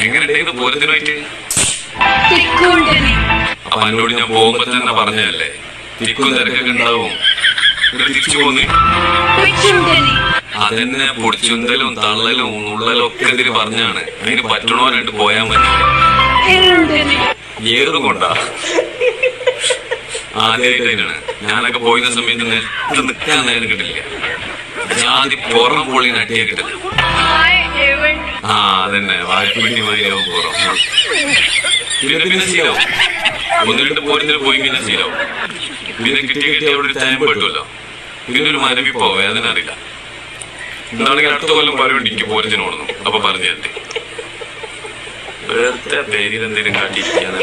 എങ്ങനെ പൂരത്തിനായിട്ട്? അപ്പൊ എന്നോട് ഞാൻ പോകുമ്പോ തന്നെ പറഞ്ഞതല്ലേ തിക്കും തിരക്കൊക്കെ ഉണ്ടാവും. തിരിച്ചു പോന്ന് അതെന്നെ പൊടിച്ചുന്തലും തള്ളലും ഉള്ളലും ഒക്കെ ഇതിന് പറഞ്ഞാണ്. അതിന് പറ്റണോനായിട്ട് പോയാ മതി. ഏത് കൊണ്ടാ ആദ്യമായിട്ട് തന്നെയാണ്. ഞാനൊക്കെ പോയിരുന്ന സമയത്ത് നേരത്തെ നിൽക്കാൻ നേരം കിട്ടില്ല. ജാതി പുറം പൊളി നട്ടിയെ കിട്ടില്ല. ആ അതന്നെ വായ്പിടി മതിയാവും പുറം. പിന്നെ ശീലവും ഒന്ന് രണ്ട് പോരുന്നതിൽ പോയി പിന്നെ ശീലവും. പിന്നെ കിട്ടി അവിടെ ഒരു ടൈം പെട്ടുമല്ലോ. പിന്നെ ഒരു മരവിപ്പോ വേദന അറിയില്ല. എന്താണെങ്കിൽ അടുത്ത കൊല്ലം പറയുന്നുണ്ട് എനിക്ക് പോരത്തിന് ഓടുന്നു. അപ്പൊ പറഞ്ഞു തരട്ടെ, വേറെ പേരിൽ എന്തെങ്കിലും കാട്ടിയിരിക്കാന്ന്.